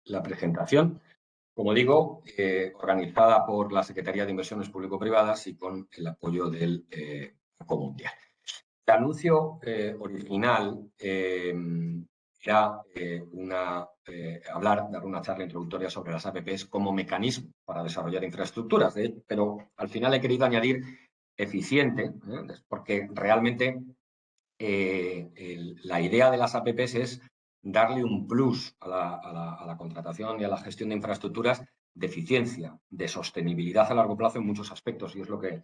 la presentación. Como digo, organizada por la Secretaría de Inversiones Público-Privadas y con el apoyo del Banco Mundial. El anuncio original era dar una charla introductoria sobre las APPs como mecanismo para desarrollar infraestructuras, pero al final he querido añadir eficiente, porque realmente la idea de las APPs es darle un plus a la contratación y a la gestión de infraestructuras de eficiencia, de sostenibilidad a largo plazo en muchos aspectos, y es lo que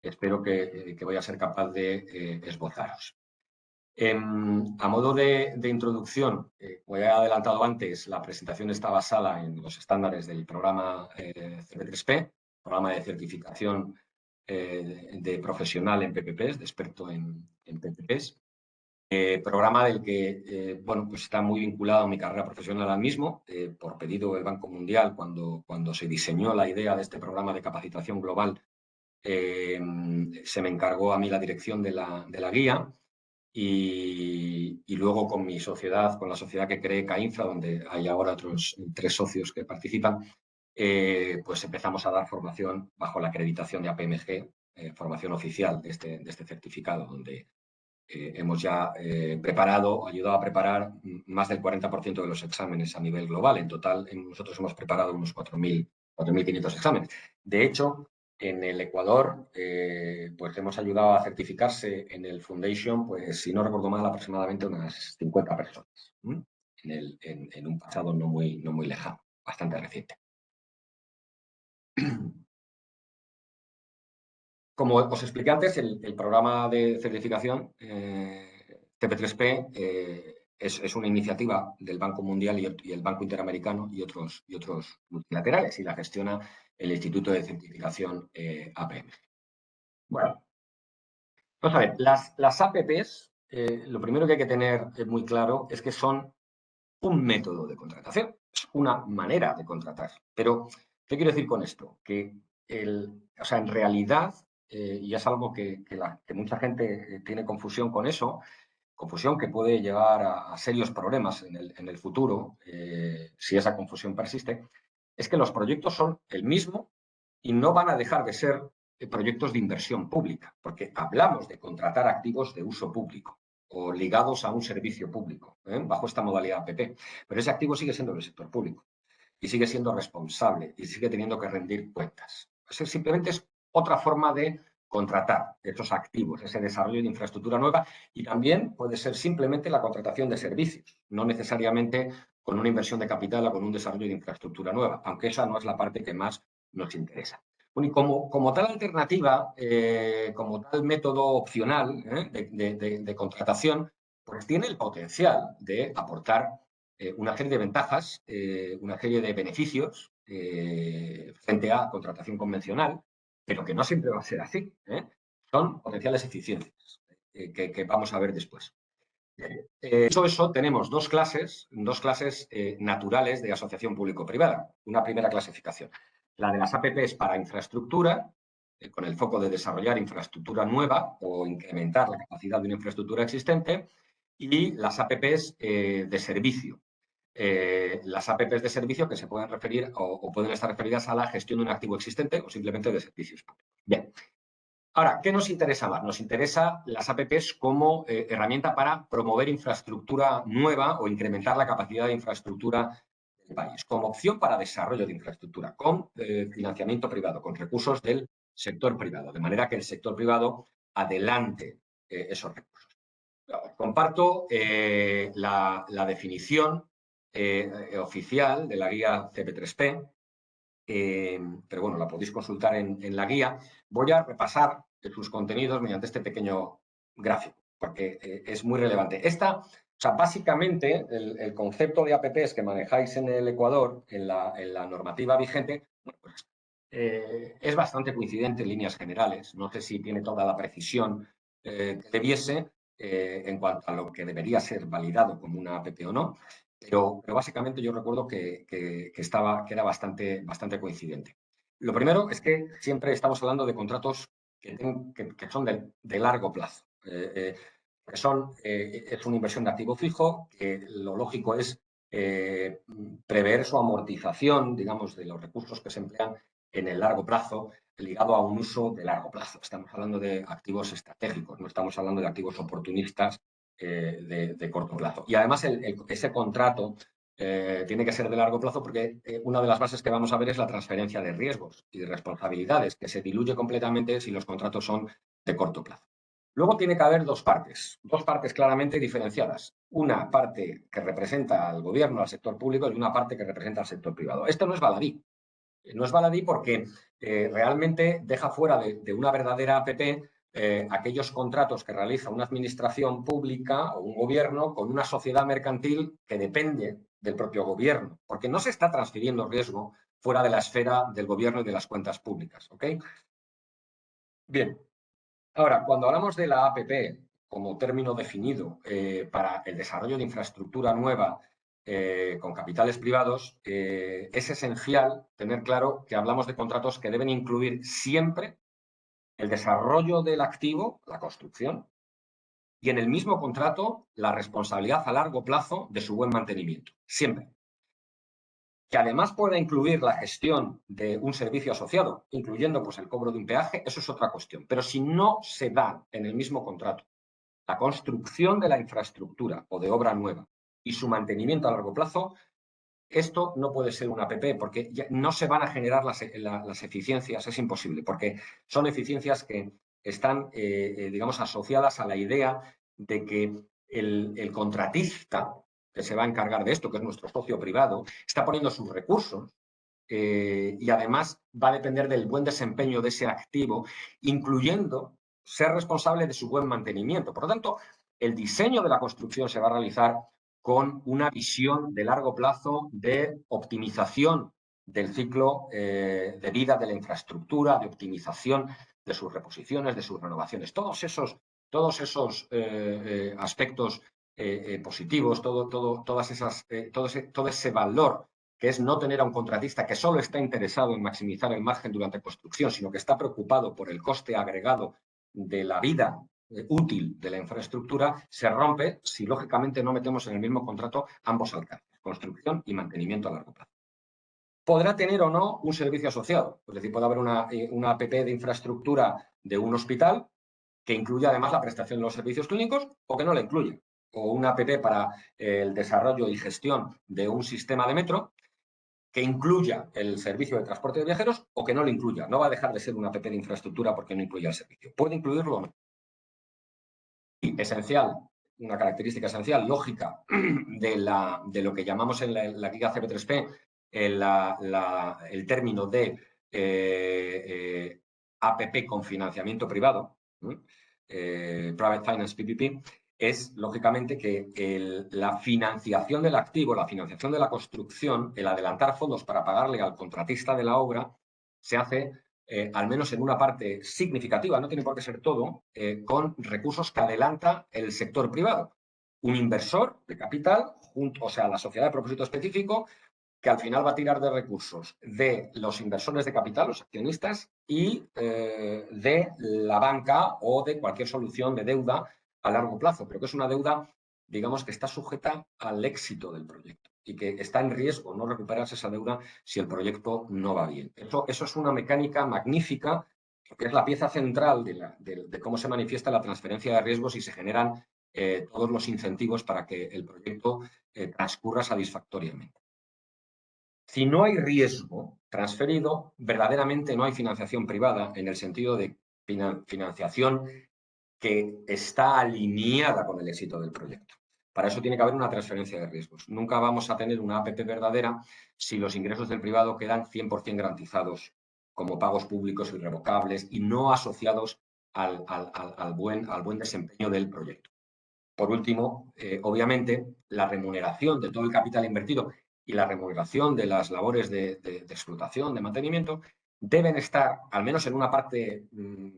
espero que voy a ser capaz de esbozaros. A modo de introducción, como ya he adelantado antes, la presentación está basada en los estándares del programa CP3P, programa de certificación de profesional en PPPs, de experto en PPPs. Programa del que pues está muy vinculado a mi carrera profesional ahora mismo, por pedido del Banco Mundial, cuando se diseñó la idea de este programa de capacitación global, se me encargó a mí la dirección de la guía y luego con mi sociedad, con la sociedad que creé, CAINFRA, donde hay ahora otros 3 socios que participan, pues empezamos a dar formación bajo la acreditación de APMG, formación oficial de este certificado, donde hemos ya ayudado a preparar más del 40% de los exámenes a nivel global. En total, nosotros hemos preparado unos 4.500 exámenes. De hecho, en el Ecuador, pues hemos ayudado a certificarse en el Foundation, pues si no recuerdo mal, aproximadamente unas 50 personas, en un pasado no muy lejano, bastante reciente. Como os expliqué antes, el programa de certificación CP3P es una iniciativa del Banco Mundial y el Banco Interamericano y otros multilaterales, y la gestiona el Instituto de Certificación APMG. Bueno, vamos a ver, las APPs, lo primero que hay que tener muy claro es que son un método de contratación, es una manera de contratar. Pero, ¿qué quiero decir con esto? Que en realidad, y es algo que mucha gente tiene confusión con eso, confusión que puede llevar a serios problemas en el futuro, si esa confusión persiste, es que los proyectos son el mismo y no van a dejar de ser proyectos de inversión pública, porque hablamos de contratar activos de uso público o ligados a un servicio público, bajo esta modalidad APP. Pero ese activo sigue siendo del sector público y sigue siendo responsable y sigue teniendo que rendir cuentas. Eso simplemente es otra forma de contratar esos activos, ese desarrollo de infraestructura nueva, y también puede ser simplemente la contratación de servicios, no necesariamente con una inversión de capital o con un desarrollo de infraestructura nueva, aunque esa no es la parte que más nos interesa. Bueno, y como tal alternativa, como tal método opcional de contratación, pues tiene el potencial de aportar una serie de ventajas, una serie de beneficios frente a contratación convencional, pero que no siempre va a ser así. Son potenciales eficiencias que vamos a ver después. Dicho eso, tenemos dos clases naturales de asociación público-privada. Una primera clasificación, la de las APPs para infraestructura, con el foco de desarrollar infraestructura nueva o incrementar la capacidad de una infraestructura existente, y las APPs de servicio. Las APPs de servicio que se pueden referir o pueden estar referidas a la gestión de un activo existente o simplemente de servicios públicos. Bien. Ahora, ¿qué nos interesa más? Nos interesa las APPs como herramienta para promover infraestructura nueva o incrementar la capacidad de infraestructura del país, como opción para desarrollo de infraestructura, con financiamiento privado, con recursos del sector privado, de manera que el sector privado adelante esos recursos. Comparto la definición oficial de la guía CP3P, pero bueno, la podéis consultar en la guía. Voy a repasar sus contenidos mediante este pequeño gráfico, porque es muy relevante. Básicamente, el concepto de APPs que manejáis en el Ecuador, en la normativa vigente, pues, es bastante coincidente en líneas generales. No sé si tiene toda la precisión que debiese en cuanto a lo que debería ser validado como una APP o no, pero básicamente yo recuerdo que era bastante coincidente. Lo primero es que siempre estamos hablando de contratos que son de largo plazo. Es una inversión de activo fijo, que lo lógico es prever su amortización, digamos, de los recursos que se emplean en el largo plazo, ligado a un uso de largo plazo. Estamos hablando de activos estratégicos, no estamos hablando de activos oportunistas de corto plazo. Y además ese contrato tiene que ser de largo plazo porque una de las bases que vamos a ver es la transferencia de riesgos y de responsabilidades, que se diluye completamente si los contratos son de corto plazo. Luego tiene que haber dos partes claramente diferenciadas. Una parte que representa al gobierno, al sector público, y una parte que representa al sector privado. Esto no es baladí. No es baladí porque realmente deja fuera de una verdadera APP aquellos contratos que realiza una administración pública o un gobierno con una sociedad mercantil que depende del propio gobierno, porque no se está transfiriendo riesgo fuera de la esfera del gobierno y de las cuentas públicas. ¿Ok? Bien. Ahora, cuando hablamos de la APP como término definido para el desarrollo de infraestructura nueva con capitales privados, es esencial tener claro que hablamos de contratos que deben incluir siempre el desarrollo del activo, la construcción, y en el mismo contrato la responsabilidad a largo plazo de su buen mantenimiento. Siempre. Que además pueda incluir la gestión de un servicio asociado, incluyendo pues, el cobro de un peaje, eso es otra cuestión. Pero si no se da en el mismo contrato la construcción de la infraestructura o de obra nueva y su mantenimiento a largo plazo, esto no puede ser una APP porque ya no se van a generar las eficiencias, es imposible, porque son eficiencias que están, digamos, asociadas a la idea de que el contratista que se va a encargar de esto, que es nuestro socio privado, está poniendo sus recursos y además va a depender del buen desempeño de ese activo, incluyendo ser responsable de su buen mantenimiento. Por lo tanto, el diseño de la construcción se va a realizar con una visión de largo plazo de optimización del ciclo de vida de la infraestructura, de optimización de sus reposiciones, de sus renovaciones. Todos esos aspectos positivos, todo ese valor que es no tener a un contratista que solo está interesado en maximizar el margen durante construcción, sino que está preocupado por el coste agregado de la vida útil de la infraestructura, se rompe si lógicamente no metemos en el mismo contrato ambos alcances, construcción y mantenimiento a largo plazo. Podrá tener o no un servicio asociado, es decir, puede haber una APP de infraestructura de un hospital que incluya además la prestación de los servicios clínicos o que no la incluya, o una APP para el desarrollo y gestión de un sistema de metro que incluya el servicio de transporte de viajeros o que no lo incluya. No va a dejar de ser una APP de infraestructura porque no incluya el servicio. Puede incluirlo o no. Y esencial, una característica esencial, lógica, de lo que llamamos en la guía CP3P el término de APP con financiamiento privado, Private Finance PPP, es lógicamente que la financiación del activo, la financiación de la construcción, el adelantar fondos para pagarle al contratista de la obra, se hace al menos en una parte significativa, no tiene por qué ser todo, con recursos que adelanta el sector privado. Un inversor de capital, o sea, la sociedad de propósito específico, que al final va a tirar de recursos de los inversores de capital, los accionistas, y de la banca o de cualquier solución de deuda a largo plazo, pero que es una deuda, digamos, que está sujeta al éxito del proyecto y que está en riesgo no recuperarse esa deuda si el proyecto no va bien. Eso es una mecánica magnífica, que es la pieza central de cómo se manifiesta la transferencia de riesgos y se generan todos los incentivos para que el proyecto transcurra satisfactoriamente. Si no hay riesgo transferido, verdaderamente no hay financiación privada en el sentido de financiación que está alineada con el éxito del proyecto. Para eso tiene que haber una transferencia de riesgos. Nunca vamos a tener una APP verdadera si los ingresos del privado quedan 100% garantizados como pagos públicos irrevocables y no asociados al buen desempeño del proyecto. Por último, obviamente, la remuneración de todo el capital invertido y la remuneración de las labores de explotación, de mantenimiento, deben estar, al menos en una parte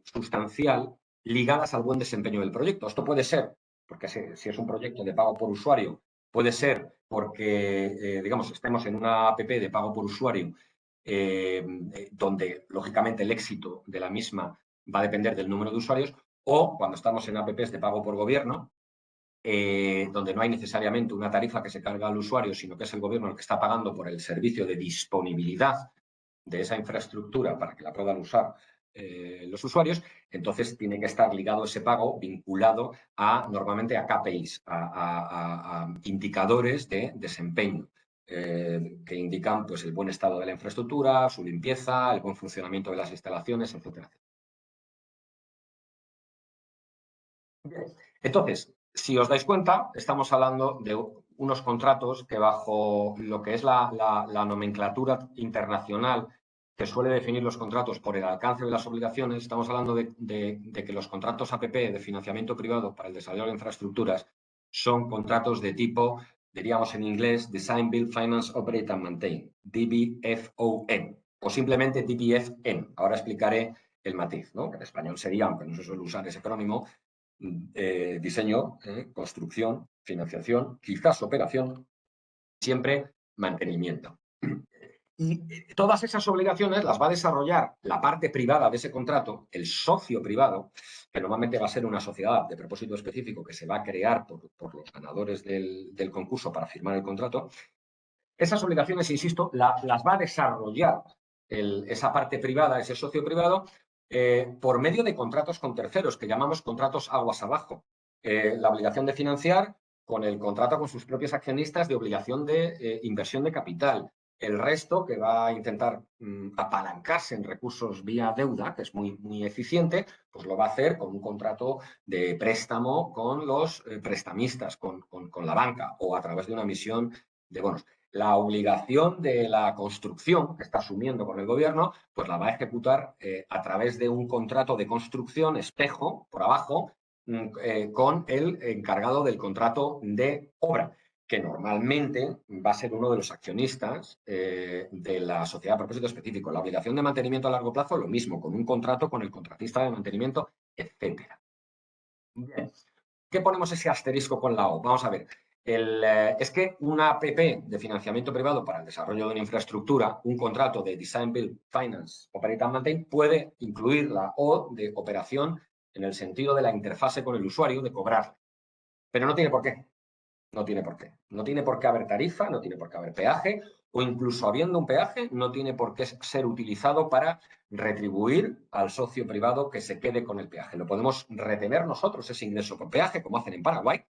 sustancial, ligadas al buen desempeño del proyecto. Esto puede ser, porque si es un proyecto de pago por usuario, puede ser porque, digamos, estemos en una APP de pago por usuario, donde, lógicamente, el éxito de la misma va a depender del número de usuarios, o cuando estamos en APPs de pago por gobierno, donde no hay necesariamente una tarifa que se carga al usuario, sino que es el gobierno el que está pagando por el servicio de disponibilidad de esa infraestructura para que la puedan usar los usuarios, entonces tiene que estar ligado ese pago vinculado normalmente a KPIs, a indicadores de desempeño. Que indican pues, el buen estado de la infraestructura, su limpieza, el buen funcionamiento de las instalaciones, etcétera. Bien. Entonces, si os dais cuenta, estamos hablando de unos contratos que bajo lo que es la nomenclatura internacional que suele definir los contratos por el alcance de las obligaciones, estamos hablando de que los contratos APP de financiamiento privado para el desarrollo de infraestructuras son contratos de tipo, diríamos en inglés, Design, Build, Finance, Operate and Maintain, DBFON, o simplemente DBFN. Ahora explicaré el matiz, ¿no? Que en español sería, aunque no se suele usar ese acrónimo, diseño, construcción, financiación, quizás operación, siempre mantenimiento. Y todas esas obligaciones las va a desarrollar la parte privada de ese contrato, el socio privado, que normalmente va a ser una sociedad de propósito específico que se va a crear por los ganadores del concurso para firmar el contrato. Esas obligaciones, insisto, las va a desarrollar esa parte privada, ese socio privado, por medio de contratos con terceros, que llamamos contratos aguas abajo. La obligación de financiar con el contrato con sus propios accionistas de obligación de inversión de capital. El resto, que va a intentar apalancarse en recursos vía deuda, que es muy, muy eficiente, pues lo va a hacer con un contrato de préstamo con los prestamistas, con la banca o a través de una emisión de bonos. La obligación de la construcción que está asumiendo con el gobierno, pues la va a ejecutar a través de un contrato de construcción espejo por abajo con el encargado del contrato de obra, que normalmente va a ser uno de los accionistas de la sociedad a propósito específico. La obligación de mantenimiento a largo plazo, lo mismo, con un contrato con el contratista de mantenimiento, etcétera. Bien. ¿Qué ponemos ese asterisco con la O? Vamos a ver. Es que una APP de financiamiento privado para el desarrollo de una infraestructura, un contrato de Design, Build, Finance, Operate and Maintain, puede incluir la O de operación en el sentido de la interfase con el usuario, de cobrar. Pero no tiene por qué. No tiene por qué. No tiene por qué haber tarifa, no tiene por qué haber peaje, o incluso habiendo un peaje, no tiene por qué ser utilizado para retribuir al socio privado que se quede con el peaje. Lo podemos retener nosotros, ese ingreso con peaje, como hacen en Paraguay,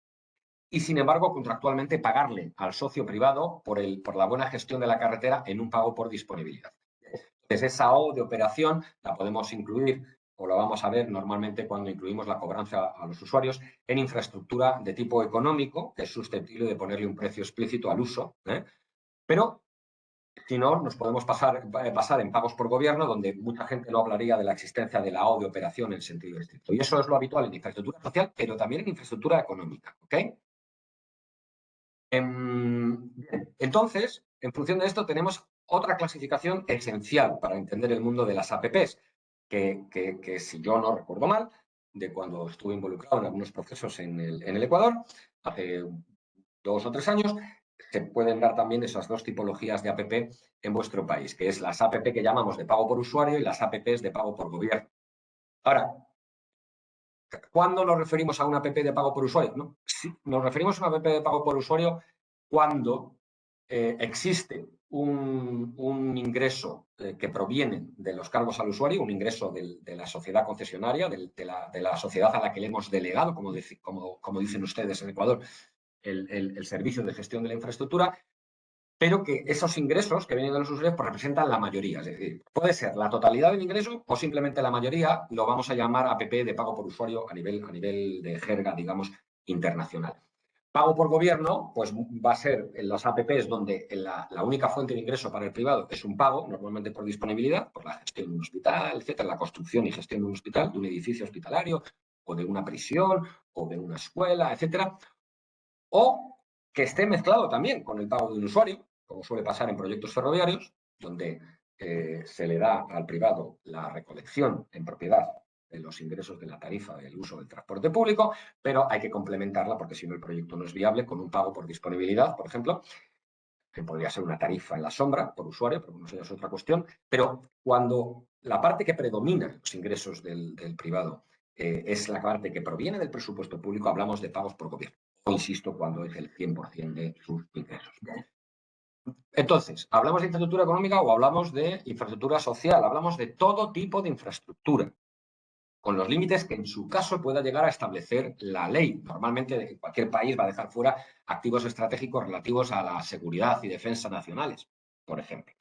y sin embargo contractualmente pagarle al socio privado por la buena gestión de la carretera en un pago por disponibilidad. Entonces, esa O de operación la podemos incluir o lo vamos a ver normalmente cuando incluimos la cobranza a los usuarios en infraestructura de tipo económico, que es susceptible de ponerle un precio explícito al uso. Pero si no, nos podemos pasar en pagos por gobierno, donde mucha gente no hablaría de la existencia de la O de operación en sentido estricto. Y eso es lo habitual en infraestructura social, pero también en infraestructura económica. ¿Ok? Bien. Entonces, en función de esto, tenemos otra clasificación esencial para entender el mundo de las APPs, que si yo no recuerdo mal, de cuando estuve involucrado en algunos procesos en el Ecuador, hace 2 o 3 años, se pueden dar también esas dos tipologías de APP en vuestro país, que es las APP que llamamos de pago por usuario y las APPs de pago por gobierno. Ahora, ¿cuándo nos referimos a una APP de pago por usuario? ¿No? Sí, nos referimos a una APP de pago por usuario cuando existe un ingreso que proviene de los cargos al usuario, un ingreso de la sociedad concesionaria, de la sociedad a la que le hemos delegado, como dicen ustedes en Ecuador, el servicio de gestión de la infraestructura, pero que esos ingresos que vienen de los usuarios pues, representan la mayoría. Es decir, puede ser la totalidad del ingreso o simplemente la mayoría, lo vamos a llamar APP de pago por usuario a nivel de jerga, digamos, internacional. Pago por gobierno, pues va a ser en las APPs donde la única fuente de ingreso para el privado es un pago, normalmente por disponibilidad, por la gestión de un hospital, etcétera, la construcción y gestión de un hospital, de un edificio hospitalario, o de una prisión, o de una escuela, etcétera. O que esté mezclado también con el pago de un usuario, como suele pasar en proyectos ferroviarios, donde se le da al privado la recolección en propiedad de los ingresos de la tarifa del uso del transporte público, pero hay que complementarla porque si no el proyecto no es viable con un pago por disponibilidad, por ejemplo, que podría ser una tarifa en la sombra por usuario, pero no sé, es otra cuestión. Pero cuando la parte que predomina en los ingresos del privado es la parte que proviene del presupuesto público, hablamos de pagos por gobierno. o insisto, cuando es el 100% de sus ingresos. Entonces, ¿hablamos de infraestructura económica o hablamos de infraestructura social? Hablamos de todo tipo de infraestructura, con los límites que en su caso pueda llegar a establecer la ley. Normalmente cualquier país va a dejar fuera activos estratégicos relativos a la seguridad y defensa nacionales, por ejemplo.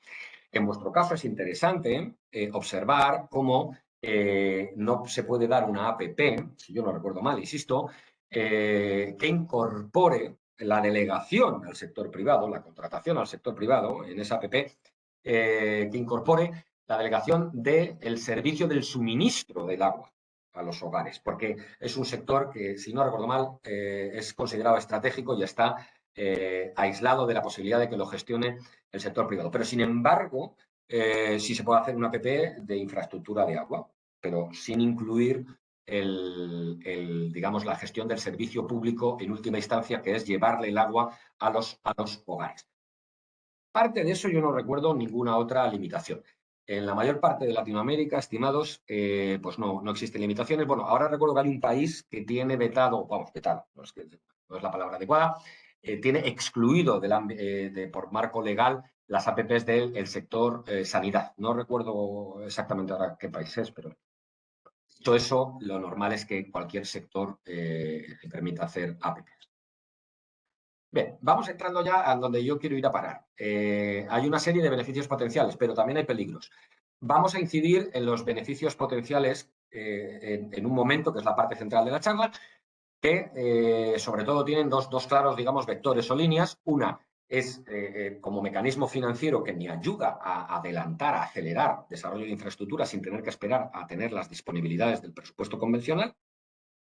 En vuestro caso es interesante observar cómo no se puede dar una APP, si yo no recuerdo mal, insisto, que incorpore la delegación al sector privado, la contratación al sector privado en esa APP, que incorpore la delegación del servicio del suministro del agua a los hogares, porque es un sector que, si no recuerdo mal, es considerado estratégico y está aislado de la posibilidad de que lo gestione el sector privado. Pero, sin embargo, sí se puede hacer una APP de infraestructura de agua, pero sin incluir digamos, la gestión del servicio público en última instancia, que es llevarle el agua a los hogares. Aparte de eso, yo no recuerdo ninguna otra limitación. En la mayor parte de Latinoamérica, estimados, pues no existen limitaciones. Bueno, ahora recuerdo que hay un país que tiene vetado, vetado, no es la palabra adecuada, tiene excluido por marco legal las APPs del sector sanidad. No recuerdo exactamente ahora qué país es, pero todo eso, lo normal es que cualquier sector se permita hacer APPs. Bien, vamos entrando ya a donde yo quiero ir a parar. Hay una serie de beneficios potenciales, pero también hay peligros. Vamos a incidir en los beneficios potenciales en un momento, que es la parte central de la charla, que sobre todo tienen dos claros, digamos, vectores o líneas. Una es como mecanismo financiero que me ayuda a adelantar, a acelerar desarrollo de infraestructura sin tener que esperar a tener las disponibilidades del presupuesto convencional.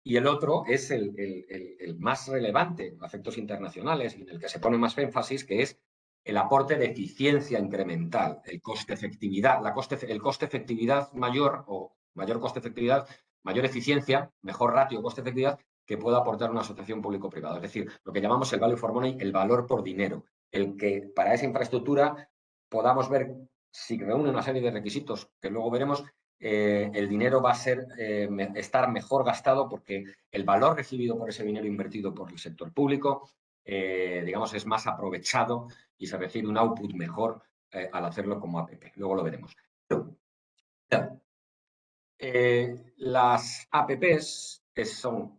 Y el otro es el más relevante a efectos internacionales y en el que se pone más énfasis, que es el aporte de eficiencia incremental, el coste-efectividad, el coste-efectividad mayor o mayor coste-efectividad, mayor eficiencia, mejor ratio coste-efectividad que pueda aportar una asociación público-privada. Es decir, lo que llamamos el value for money, el valor por dinero, el que para esa infraestructura podamos ver si reúne una serie de requisitos que luego veremos. El dinero va a estar mejor gastado porque el valor recibido por ese dinero invertido por el sector público, digamos, es más aprovechado y se recibe un output mejor al hacerlo como APP. Luego lo veremos. Las APPs son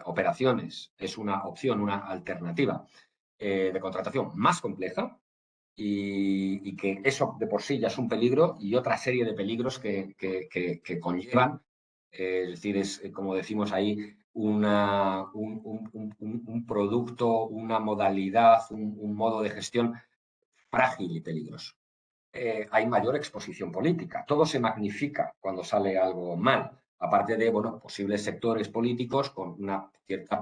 operaciones, es una opción, una alternativa de contratación más compleja, y que eso de por sí ya es un peligro y otra serie de peligros que conllevan, es decir, es como decimos ahí, un producto, una modalidad, un modo de gestión frágil y peligroso. Hay mayor exposición política. Todo se magnifica cuando sale algo mal, aparte de posibles sectores políticos con una cierta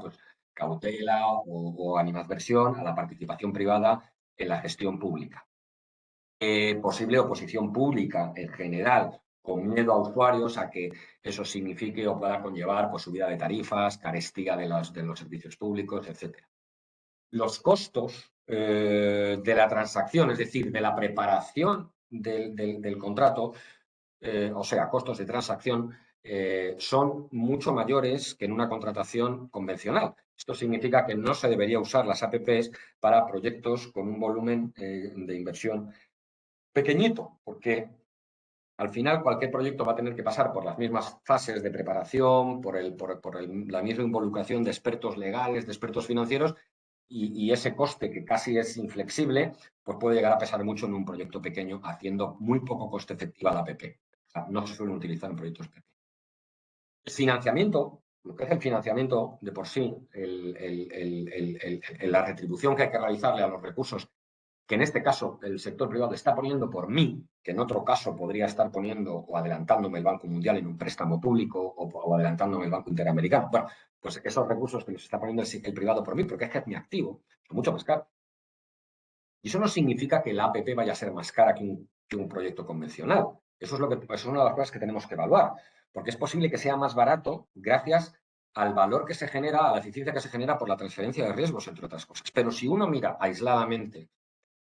cautela o animadversión a la participación privada en la gestión pública. Posible oposición pública en general, con miedo a usuarios a que eso signifique o pueda conllevar subida de tarifas, carestía de los servicios públicos, etc. Los costos de la transacción, es decir, de la preparación del contrato, o sea, costos de transacción, son mucho mayores que en una contratación convencional. Esto significa que no se debería usar las APPs para proyectos con un volumen de inversión pequeñito, porque al final cualquier proyecto va a tener que pasar por las mismas fases de preparación, por la misma involucración de expertos legales, de expertos financieros, y ese coste, que casi es inflexible, pues puede llegar a pesar mucho en un proyecto pequeño, haciendo muy poco coste efectiva la APP. O sea, no se suelen utilizar en proyectos pequeños. El financiamiento, lo que es el financiamiento de por sí, la retribución que hay que realizarle a los recursos que en este caso el sector privado está poniendo por mí, que en otro caso podría estar poniendo o adelantándome el Banco Mundial en un préstamo público o adelantándome el Banco Interamericano. Bueno, pues esos recursos que los está poniendo el privado por mí, porque es que es mi activo, es mucho más caro. Y eso no significa que la APP vaya a ser más cara que un proyecto convencional. Eso es una de las cosas que tenemos que evaluar, porque es posible que sea más barato gracias al valor que se genera, a la eficiencia que se genera por la transferencia de riesgos, entre otras cosas. Pero si uno mira aisladamente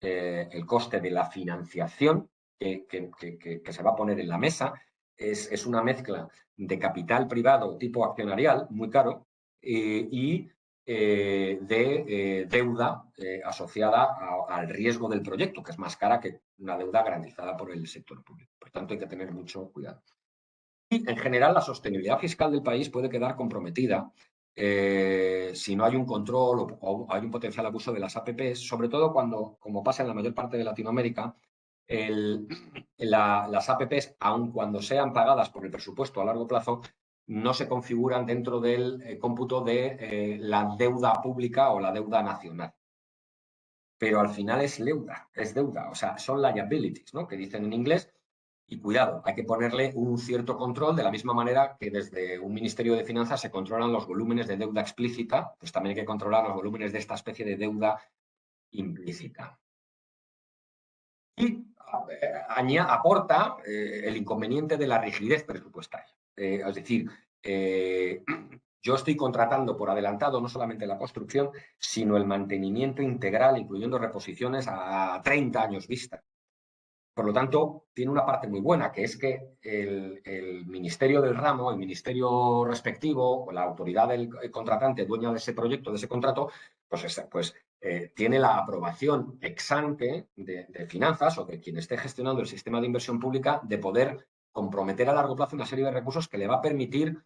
el coste de la financiación que se va a poner en la mesa, es una mezcla de capital privado tipo accionarial, muy caro, y de deuda asociada al riesgo del proyecto, que es más cara que una deuda garantizada por el sector público. Por tanto, hay que tener mucho cuidado. Y, en general, la sostenibilidad fiscal del país puede quedar comprometida si no hay un control o hay un potencial abuso de las APPs, sobre todo cuando, como pasa en la mayor parte de Latinoamérica, las APPs, aun cuando sean pagadas por el presupuesto a largo plazo, no se configuran dentro del cómputo de la deuda pública o la deuda nacional. Pero al final es deuda, o sea, son liabilities, ¿no?, que dicen en inglés. Y cuidado, hay que ponerle un cierto control, de la misma manera que desde un Ministerio de Finanzas se controlan los volúmenes de deuda explícita, pues también hay que controlar los volúmenes de esta especie de deuda implícita. Y aporta el inconveniente de la rigidez presupuestaria. Es decir, yo estoy contratando por adelantado no solamente la construcción, sino el mantenimiento integral, incluyendo reposiciones a 30 años vista. Por lo tanto, tiene una parte muy buena, que es que el ministerio del ramo, el ministerio respectivo, o la autoridad del contratante, dueña de ese proyecto, de ese contrato, pues tiene la aprobación ex ante de finanzas o de quien esté gestionando el sistema de inversión pública, de poder comprometer a largo plazo una serie de recursos que le va a permitir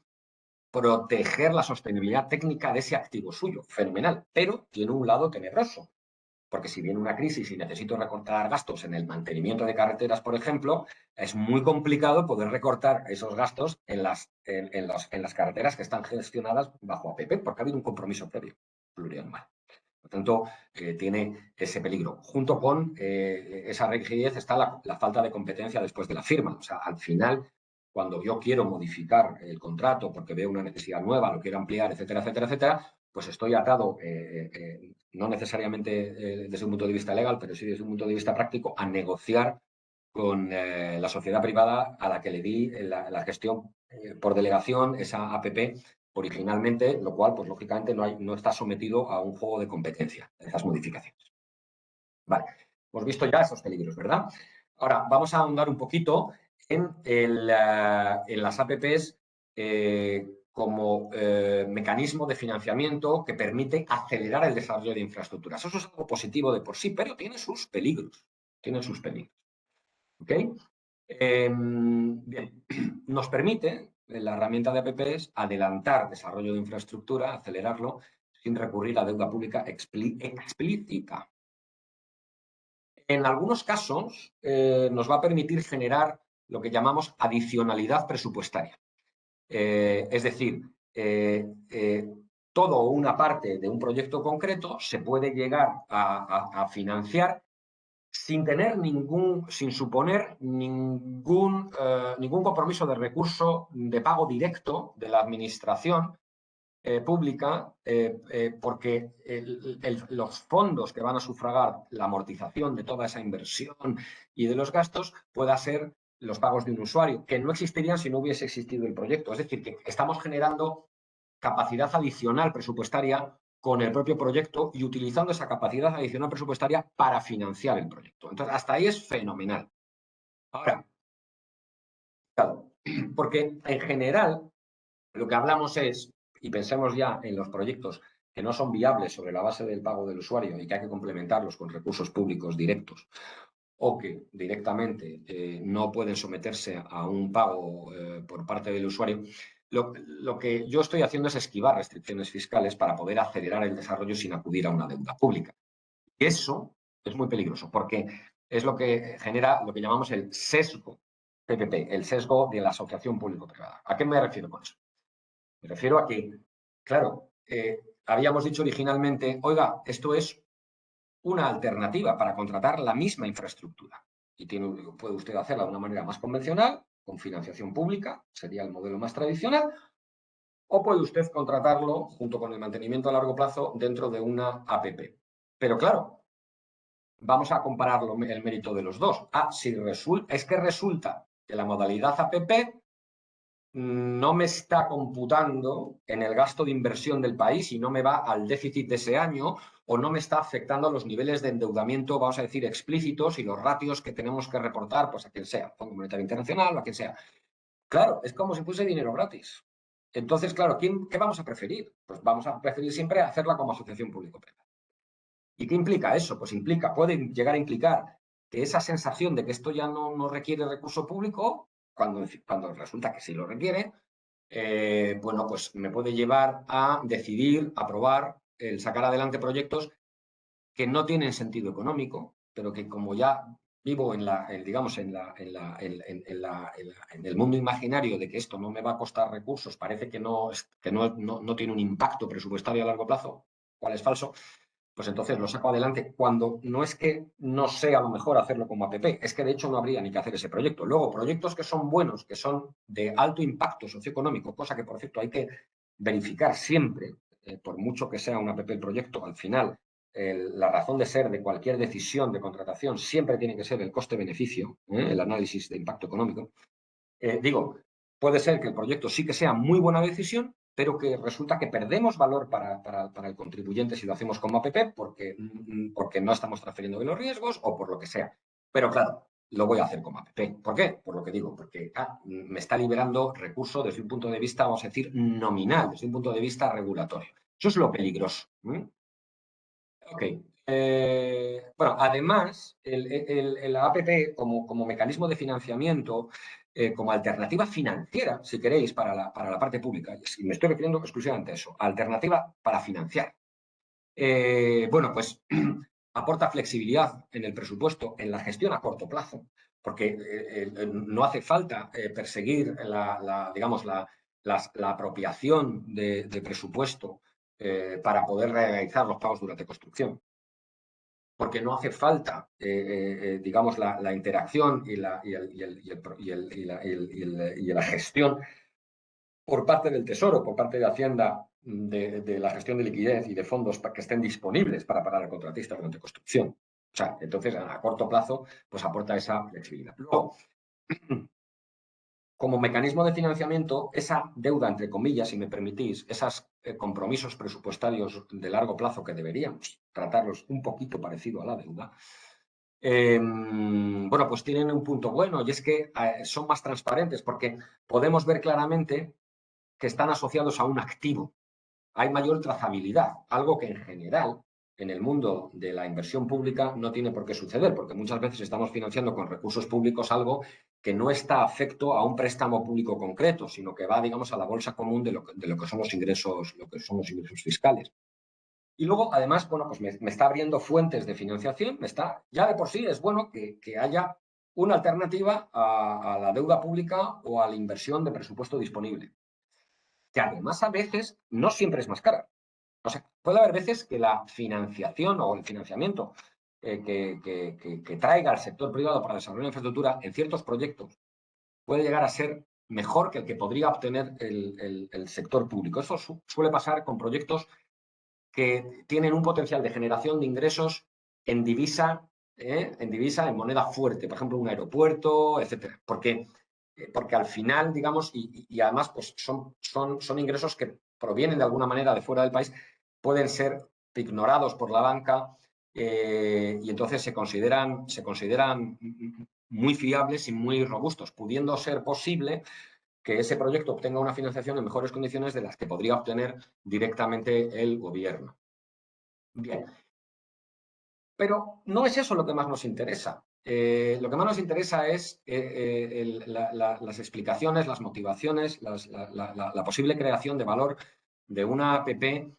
proteger la sostenibilidad técnica de ese activo suyo. Fenomenal, pero tiene un lado tenebroso. Porque si viene una crisis y necesito recortar gastos en el mantenimiento de carreteras, por ejemplo, es muy complicado poder recortar esos gastos en las carreteras que están gestionadas bajo APP, porque ha habido un compromiso previo plurianual. Por tanto, tiene ese peligro. Junto con esa rigidez está la falta de competencia después de la firma. O sea, al final, cuando yo quiero modificar el contrato porque veo una necesidad nueva, lo quiero ampliar, etcétera, etcétera, etcétera, pues estoy atado, no necesariamente desde un punto de vista legal, pero sí desde un punto de vista práctico, a negociar con la sociedad privada a la que le di la gestión por delegación, esa APP, originalmente, lo cual, pues lógicamente, no está sometido a un juego de competencia, esas modificaciones. Vale, hemos visto ya esos peligros, ¿verdad? Ahora, vamos a ahondar un poquito en las APPs como mecanismo de financiamiento que permite acelerar el desarrollo de infraestructuras. Eso es algo positivo de por sí, pero tiene sus peligros. Tiene sus peligros. ¿Ok? Bien, nos permite la herramienta de APPs adelantar desarrollo de infraestructura, acelerarlo, sin recurrir a deuda pública explícita. En algunos casos nos va a permitir generar lo que llamamos adicionalidad presupuestaria. Es decir, todo o una parte de un proyecto concreto se puede llegar a financiar sin suponer ningún compromiso de recurso de pago directo de la administración pública, porque los fondos que van a sufragar la amortización de toda esa inversión y de los gastos pueda ser los pagos de un usuario, que no existirían si no hubiese existido el proyecto. Es decir, que estamos generando capacidad adicional presupuestaria con el propio proyecto y utilizando esa capacidad adicional presupuestaria para financiar el proyecto. Entonces, hasta ahí es fenomenal. Ahora, claro, porque en general lo que hablamos es, y pensemos ya en los proyectos que no son viables sobre la base del pago del usuario y que hay que complementarlos con recursos públicos directos, o que directamente no pueden someterse a un pago por parte del usuario, lo que yo estoy haciendo es esquivar restricciones fiscales para poder acelerar el desarrollo sin acudir a una deuda pública. Y eso es muy peligroso, porque es lo que genera lo que llamamos el sesgo PPP, el sesgo de la asociación público-privada. ¿A qué me refiero con eso? Me refiero a que, claro, habíamos dicho originalmente, oiga, esto es una alternativa para contratar la misma infraestructura. Y puede usted hacerla de una manera más convencional, con financiación pública, sería el modelo más tradicional, o puede usted contratarlo junto con el mantenimiento a largo plazo dentro de una APP. Pero claro, vamos a comparar el mérito de los dos. Es que resulta que la modalidad APP no me está computando en el gasto de inversión del país y no me va al déficit de ese año, o no me está afectando a los niveles de endeudamiento, vamos a decir, explícitos y los ratios que tenemos que reportar, pues a quien sea, Fondo Monetario Internacional o a quien sea. Claro, es como si fuese dinero gratis. Entonces, claro, ¿qué vamos a preferir? Pues vamos a preferir siempre hacerla como asociación público-privada. ¿Y qué implica eso? Pues puede llegar a implicar que esa sensación de que esto ya no requiere recurso público, cuando resulta que sí lo requiere, bueno, pues me puede llevar a decidir, aprobar, el sacar adelante proyectos que no tienen sentido económico, pero que como ya vivo digamos, en el mundo imaginario de que esto no me va a costar recursos, parece que no tiene un impacto presupuestario a largo plazo, cual es falso, pues entonces lo saco adelante cuando no es que no sea lo mejor hacerlo como APP, es que de hecho no habría ni que hacer ese proyecto. Luego, proyectos que son buenos, que son de alto impacto socioeconómico, cosa que por cierto hay que verificar siempre, por mucho que sea un APP el proyecto, al final la razón de ser de cualquier decisión de contratación siempre tiene que ser el coste-beneficio, el análisis de impacto económico. Digo, puede ser que el proyecto sí que sea muy buena decisión, pero que resulta que perdemos valor para el contribuyente si lo hacemos como APP porque no estamos transfiriendo bien los riesgos o por lo que sea. Pero claro, lo voy a hacer como APP. ¿Por qué? Por lo que digo, porque me está liberando recursos desde un punto de vista, vamos a decir, nominal, desde un punto de vista regulatorio. Eso es lo peligroso. Ok. Bueno, además, el APP como mecanismo de financiamiento, como alternativa financiera, si queréis, para la parte pública, y me estoy refiriendo exclusivamente a eso, alternativa para financiar. Bueno, pues aporta flexibilidad en el presupuesto, en la gestión a corto plazo, porque no hace falta perseguir digamos, la apropiación de presupuesto para poder realizar los pagos durante construcción, porque no hace falta, digamos, la interacción y la gestión por parte del Tesoro, por parte de Hacienda, de la gestión de liquidez y de fondos que estén disponibles para pagar al contratista durante construcción. O sea, entonces, a corto plazo, pues aporta esa flexibilidad. Luego, como mecanismo de financiamiento, esa deuda, entre comillas, si me permitís, esos compromisos presupuestarios de largo plazo que deberíamos tratarlos un poquito parecido a la deuda, bueno, pues tienen un punto bueno y es que son más transparentes porque podemos ver claramente que están asociados a un activo. Hay mayor trazabilidad, algo que en general en el mundo de la inversión pública no tiene por qué suceder, porque muchas veces estamos financiando con recursos públicos algo que no está afecto a un préstamo público concreto, sino que va, digamos, a la bolsa común de lo que son los ingresos, fiscales. Y luego, además, bueno, pues me está abriendo fuentes de financiación, ya de por sí es bueno que haya una alternativa a la deuda pública o a la inversión de presupuesto disponible, que además a veces no siempre es más cara. O sea, puede haber veces que la financiación o el financiamiento que traiga el sector privado para desarrollar infraestructura en ciertos proyectos puede llegar a ser mejor que el que podría obtener el sector público. Eso suele pasar con proyectos que tienen un potencial de generación de ingresos en divisa, en moneda fuerte, por ejemplo, un aeropuerto, etcétera. Porque al final, digamos, y además pues son ingresos que provienen de alguna manera de fuera del país, pueden ser ignorados por la banca y entonces se consideran muy fiables y muy robustos, pudiendo ser posible que ese proyecto obtenga una financiación en mejores condiciones de las que podría obtener directamente el gobierno. Bien, pero no es eso lo que más nos interesa. Lo que más nos interesa es las explicaciones, las motivaciones, la posible creación de valor de una APP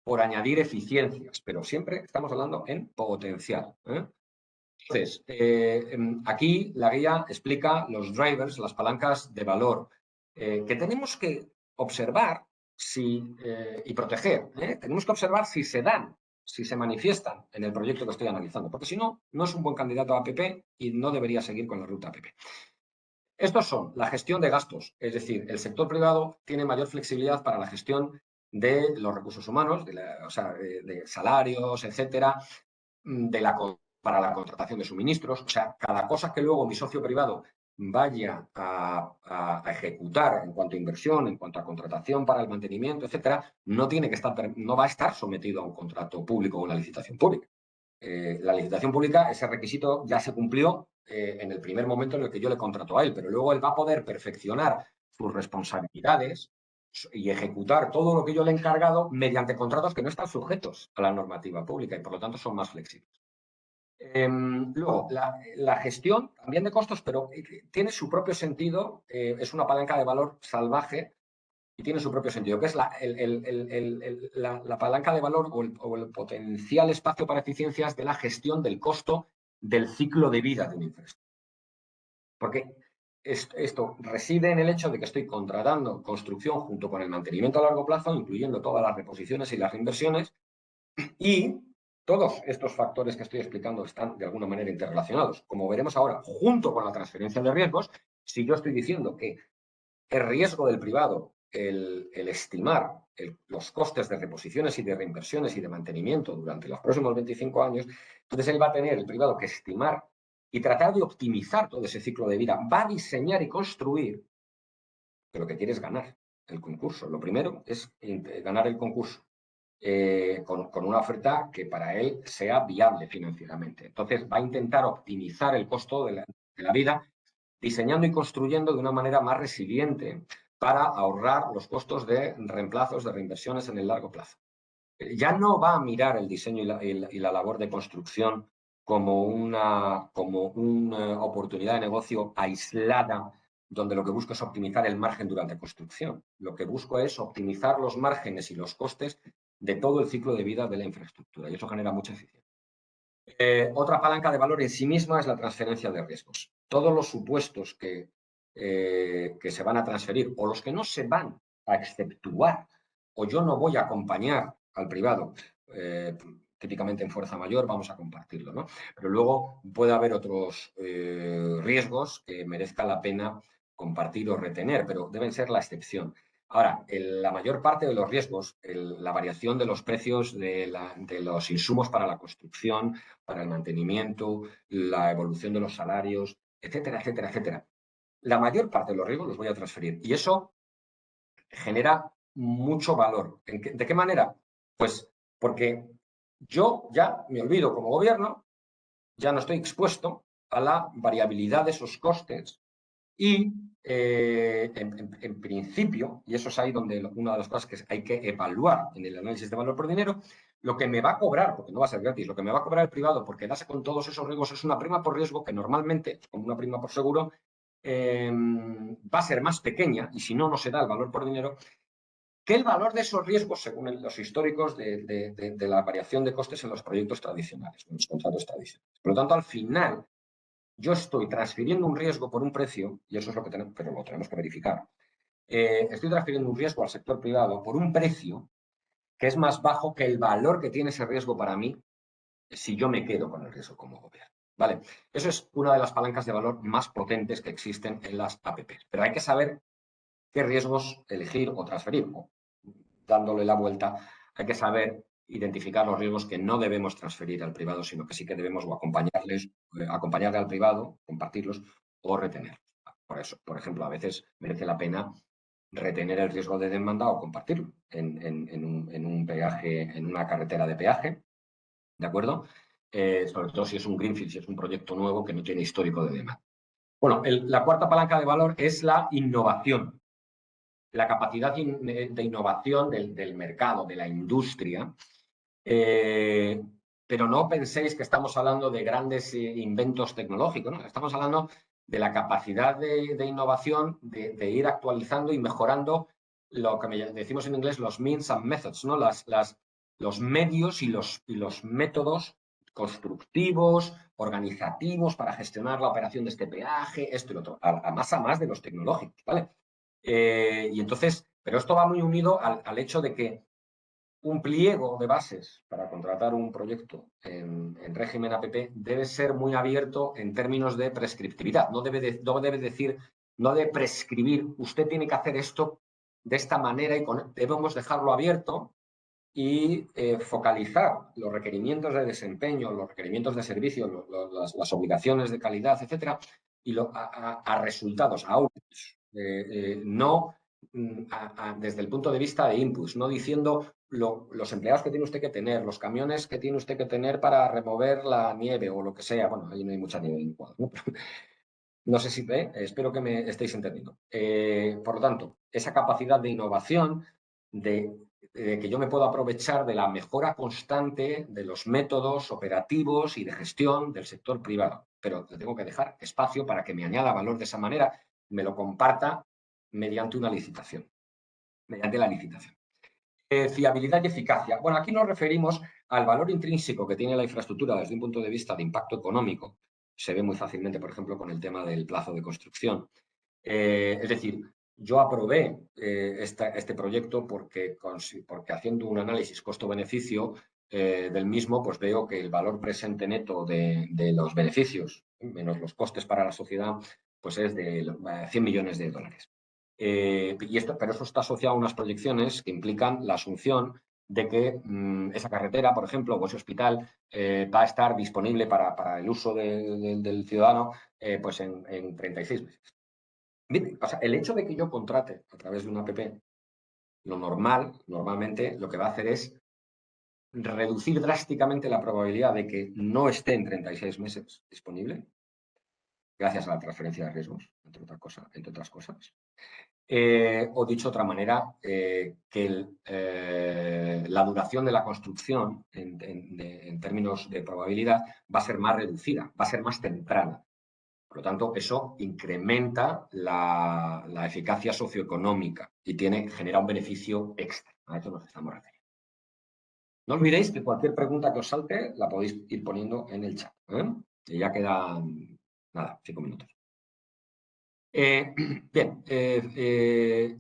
por añadir eficiencias, pero siempre estamos hablando en potencial. Entonces, aquí la guía explica los drivers, las palancas de valor, que tenemos que observar y proteger. Tenemos que observar si se dan, si se manifiestan en el proyecto que estoy analizando, porque si no, no es un buen candidato a APP y no debería seguir con la ruta APP. Estos son la gestión de gastos, es decir, el sector privado tiene mayor flexibilidad para la gestión de los recursos humanos, de salarios, etcétera, para la contratación de suministros. O sea, cada cosa que luego mi socio privado vaya a ejecutar en cuanto a inversión, en cuanto a contratación para el mantenimiento, etcétera, no va a estar sometido a un contrato público o una licitación pública. La licitación pública, ese requisito ya se cumplió en el primer momento en el que yo le contrato a él, pero luego él va a poder perfeccionar sus responsabilidades y ejecutar todo lo que yo le he encargado mediante contratos que no están sujetos a la normativa pública y por lo tanto son más flexibles. Luego, la gestión también de costos, pero tiene su propio sentido, es una palanca de valor salvaje y tiene su propio sentido, que es la palanca de valor o el potencial espacio para eficiencias de la gestión del costo del ciclo de vida de una infraestructura. Porque esto reside en el hecho de que estoy contratando construcción junto con el mantenimiento a largo plazo, incluyendo todas las reposiciones y las reinversiones, y todos estos factores que estoy explicando están de alguna manera interrelacionados. Como veremos ahora, junto con la transferencia de riesgos, si yo estoy diciendo que el riesgo del privado, el estimar los costes de reposiciones y de reinversiones y de mantenimiento durante los próximos 25 años, entonces él va a tener, el privado, que estimar y tratar de optimizar todo ese ciclo de vida. Va a diseñar y construir, pero lo que quiere es ganar el concurso. Lo primero es ganar el concurso. Con una oferta que para él sea viable financieramente. Entonces va a intentar optimizar el costo de la vida, diseñando y construyendo de una manera más resiliente para ahorrar los costos de reemplazos, de reinversiones en el largo plazo. Ya no va a mirar el diseño y la labor de construcción como una oportunidad de negocio aislada, donde lo que busco es optimizar el margen durante construcción. Lo que busco es optimizar los márgenes y los costes de todo el ciclo de vida de la infraestructura, y eso genera mucha eficiencia. Otra palanca de valor en sí misma es la transferencia de riesgos. Todos los supuestos que se van a transferir o los que no se van a exceptuar o yo no voy a acompañar al privado, típicamente en fuerza mayor vamos a compartirlo, ¿no? Pero luego puede haber otros riesgos que merezca la pena compartir o retener, pero deben ser la excepción. Ahora, la mayor parte de los riesgos, la variación de los precios de los insumos para la construcción, para el mantenimiento, la evolución de los salarios, etcétera, etcétera, etcétera. La mayor parte de los riesgos los voy a transferir y eso genera mucho valor. ¿De qué manera? Pues porque yo ya me olvido como gobierno, ya no estoy expuesto a la variabilidad de esos costes y en principio, y eso es ahí donde una de las cosas que hay que evaluar en el análisis de valor por dinero, lo que me va a cobrar, porque no va a ser gratis, lo que me va a cobrar el privado por quedarse con todos esos riesgos es una prima por riesgo que normalmente, como una prima por seguro, va a ser más pequeña, y si no, no se da el valor por dinero, que el valor de esos riesgos según los históricos de la variación de costes en los proyectos tradicionales, en los contratos tradicionales. Por lo tanto, al final, yo estoy transfiriendo un riesgo por un precio, y eso es lo que tenemos, pero lo tenemos que verificar. Estoy transfiriendo un riesgo al sector privado por un precio que es más bajo que el valor que tiene ese riesgo para mí si yo me quedo con el riesgo como gobierno. ¿Vale? Eso es una de las palancas de valor más potentes que existen en las APPs. Pero hay que saber qué riesgos elegir o transferir. O, dándole la vuelta, hay que saber identificar los riesgos que no debemos transferir al privado, sino que sí que debemos o acompañarle al privado, compartirlos o retenerlos. Por eso, por ejemplo, a veces merece la pena retener el riesgo de demanda o compartirlo en un peaje, en una carretera de peaje, ¿de acuerdo? Sobre todo si es un greenfield, si es un proyecto nuevo que no tiene histórico de demanda. Bueno, la cuarta palanca de valor es la innovación. La capacidad de innovación del mercado, de la industria. Pero no penséis que estamos hablando de grandes inventos tecnológicos, ¿no? Estamos hablando de la capacidad de innovación, de ir actualizando y mejorando lo que decimos en inglés los means and methods, ¿no? Los medios y los métodos constructivos, organizativos para gestionar la operación de este peaje, esto y lo otro, a más de los tecnológicos, ¿vale? Y entonces, pero esto va muy unido al hecho de que un pliego de bases para contratar un proyecto en régimen APP debe ser muy abierto en términos de prescriptividad. No debe decir, no debe prescribir, usted tiene que hacer esto de esta manera y debemos dejarlo abierto y focalizar los requerimientos de desempeño, los requerimientos de servicio, las obligaciones de calidad, etcétera, y a resultados, a outputs. No desde el punto de vista de inputs, no diciendo los empleados que tiene usted que tener, los camiones que tiene usted que tener para remover la nieve o lo que sea. Bueno, ahí no hay mucha nieve en Ecuador, ¿no? No sé si espero que me estéis entendiendo. Por lo tanto, esa capacidad de innovación, de que yo me puedo aprovechar de la mejora constante de los métodos operativos y de gestión del sector privado, pero le tengo que dejar espacio para que me añada valor de esa manera, me lo comparta mediante una licitación, mediante la licitación. Fiabilidad y eficacia. Bueno, aquí nos referimos al valor intrínseco que tiene la infraestructura desde un punto de vista de impacto económico. Se ve muy fácilmente, por ejemplo, con el tema del plazo de construcción. Es decir, yo aprobé este proyecto porque haciendo un análisis costo-beneficio del mismo, pues veo que el valor presente neto de los beneficios, menos los costes para la sociedad, pues es de 100 millones de dólares. Pero eso está asociado a unas proyecciones que implican la asunción de que esa carretera, por ejemplo, o ese hospital va a estar disponible para el uso del ciudadano pues en 36 meses. Bien, o sea, el hecho de que yo contrate a través de una app, normalmente, lo que va a hacer es reducir drásticamente la probabilidad de que no esté en 36 meses disponible, gracias a la transferencia de riesgos, entre otras cosas. O dicho de otra manera, que la duración de la construcción en términos de probabilidad va a ser más reducida, va a ser más temprana. Por lo tanto, eso incrementa la eficacia socioeconómica y genera un beneficio extra. A eso nos estamos refiriendo. No olvidéis que cualquier pregunta que os salte la podéis ir poniendo en el chat. Y ya quedan, nada, 5 minutos. Bien,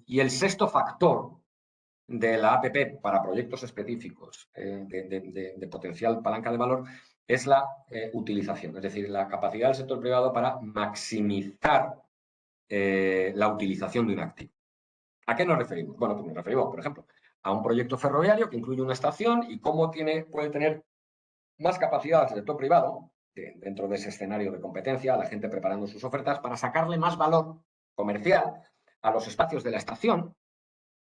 y el sexto factor de la APP para proyectos específicos de potencial palanca de valor es la utilización, es decir, la capacidad del sector privado para maximizar la utilización de un activo. ¿A qué nos referimos? Bueno, pues nos referimos, por ejemplo, a un proyecto ferroviario que incluye una estación y cómo puede tener más capacidad el sector privado, dentro de ese escenario de competencia, la gente preparando sus ofertas, para sacarle más valor comercial a los espacios de la estación,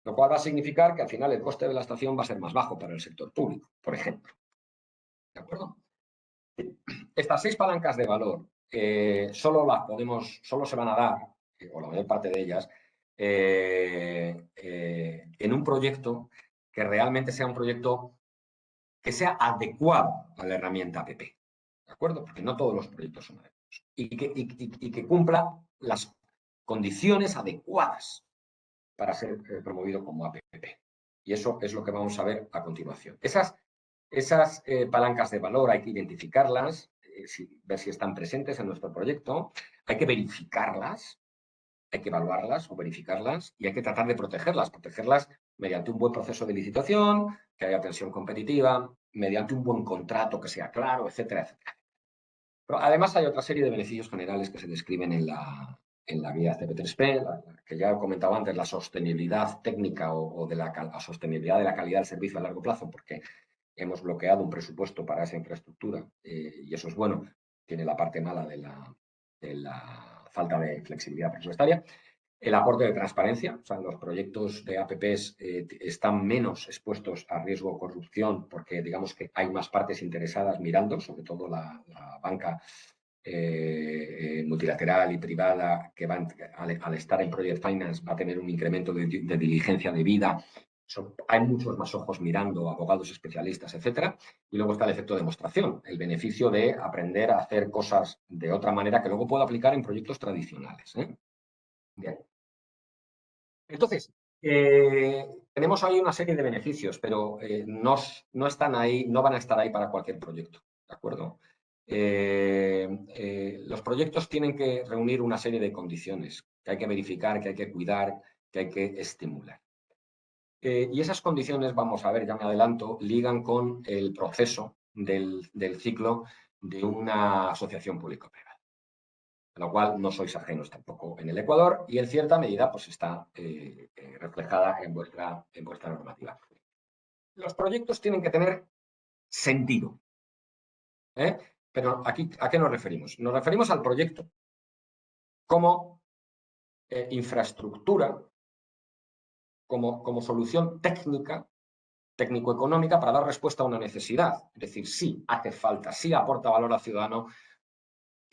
lo cual va a significar que al final el coste de la estación va a ser más bajo para el sector público, por ejemplo. ¿De acuerdo? Estas 6 palancas de valor solo se van a dar, o la mayor parte de ellas, en un proyecto que realmente sea un proyecto que sea adecuado a la herramienta APP. ¿De acuerdo? Porque no todos los proyectos son adecuados. Y que cumpla las condiciones adecuadas para ser promovido como APP. Y eso es lo que vamos a ver a continuación. Esas palancas de valor hay que identificarlas, ver si están presentes en nuestro proyecto, hay que verificarlas, hay que evaluarlas o verificarlas y hay que tratar de protegerlas mediante un buen proceso de licitación, que haya tensión competitiva, mediante un buen contrato que sea claro, etcétera, etcétera. Pero además hay otra serie de beneficios generales que se describen en la guía CP3P, que ya he comentado antes, la sostenibilidad técnica o de la sostenibilidad de la calidad del servicio a largo plazo, porque hemos bloqueado un presupuesto para esa infraestructura y eso es bueno, tiene la parte mala de la falta de flexibilidad presupuestaria. El aporte de transparencia, o sea, los proyectos de APPs están menos expuestos a riesgo de corrupción porque digamos que hay más partes interesadas mirando, sobre todo la banca multilateral y privada que al estar en Project Finance va a tener un incremento de diligencia debida. Hay muchos más ojos mirando, abogados especialistas, etcétera. Y luego está el efecto de demostración, el beneficio de aprender a hacer cosas de otra manera que luego puedo aplicar en proyectos tradicionales. Bien. Entonces, tenemos ahí una serie de beneficios, pero no están ahí, no van a estar ahí para cualquier proyecto, ¿de acuerdo? Los proyectos tienen que reunir una serie de condiciones que hay que verificar, que hay que cuidar, que hay que estimular. Y esas condiciones, vamos a ver, ya me adelanto, ligan con el proceso del ciclo de una asociación público-privada. Con lo cual no sois ajenos tampoco en el Ecuador y en cierta medida pues está reflejada en vuestra normativa. Los proyectos tienen que tener sentido. Pero aquí, ¿a qué nos referimos? Nos referimos al proyecto como infraestructura, como solución técnica, técnico-económica para dar respuesta a una necesidad. Es decir, sí hace falta, sí aporta valor al ciudadano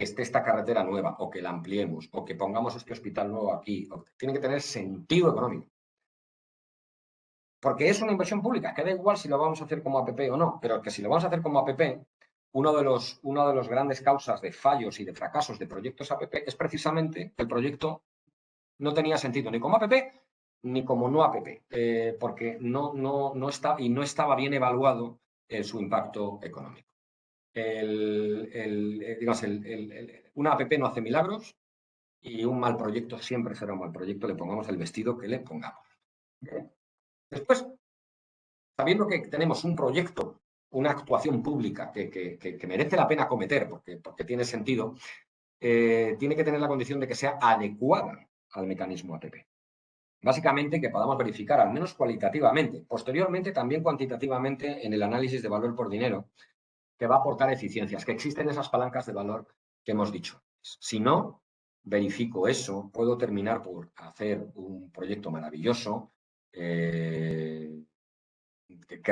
que esté esta carretera nueva, o que la ampliemos, o que pongamos este hospital nuevo aquí, tiene que tener sentido económico. Porque es una inversión pública, que da igual si lo vamos a hacer como APP o no, pero que si lo vamos a hacer como APP, una de los grandes causas de fallos y de fracasos de proyectos APP es precisamente que el proyecto no tenía sentido ni como APP ni como no APP, porque no estaba bien evaluado su impacto económico. Una APP no hace milagros y un mal proyecto siempre será un mal proyecto, le pongamos el vestido que le pongamos. Después, sabiendo que tenemos un proyecto, una actuación pública que merece la pena cometer porque tiene sentido, tiene que tener la condición de que sea adecuada al mecanismo APP. Básicamente que podamos verificar, al menos cualitativamente, posteriormente también cuantitativamente en el análisis de valor por dinero, que va a aportar eficiencias, que existen esas palancas de valor que hemos dicho. Si no verifico eso, puedo terminar por hacer un proyecto maravilloso que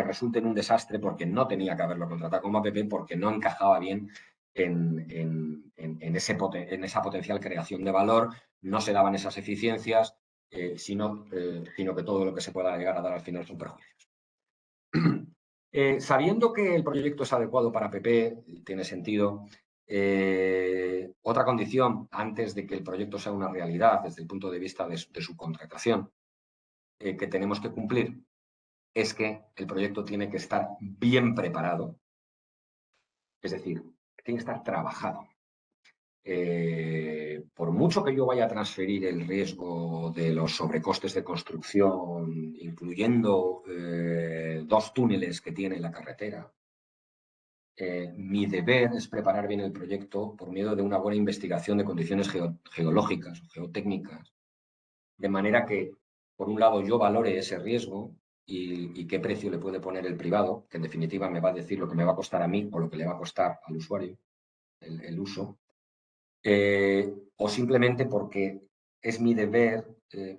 resulte en un desastre porque no tenía que haberlo contratado como APP, porque no encajaba bien en esa potencial creación de valor, no se daban esas eficiencias, sino que todo lo que se pueda llegar a dar al final son perjuicios. Sabiendo que el proyecto es adecuado para APP, tiene sentido, otra condición antes de que el proyecto sea una realidad desde el punto de vista de su contratación que tenemos que cumplir es que el proyecto tiene que estar bien preparado, es decir, tiene que estar trabajado. Por mucho que yo vaya a transferir el riesgo de los sobrecostes de construcción, incluyendo 2 túneles que tiene la carretera, mi deber es preparar bien el proyecto por medio de una buena investigación de condiciones geológicas o geotécnicas, de manera que, por un lado, yo valore ese riesgo y qué precio le puede poner el privado, que en definitiva me va a decir lo que me va a costar a mí o lo que le va a costar al usuario el uso, o simplemente porque es mi deber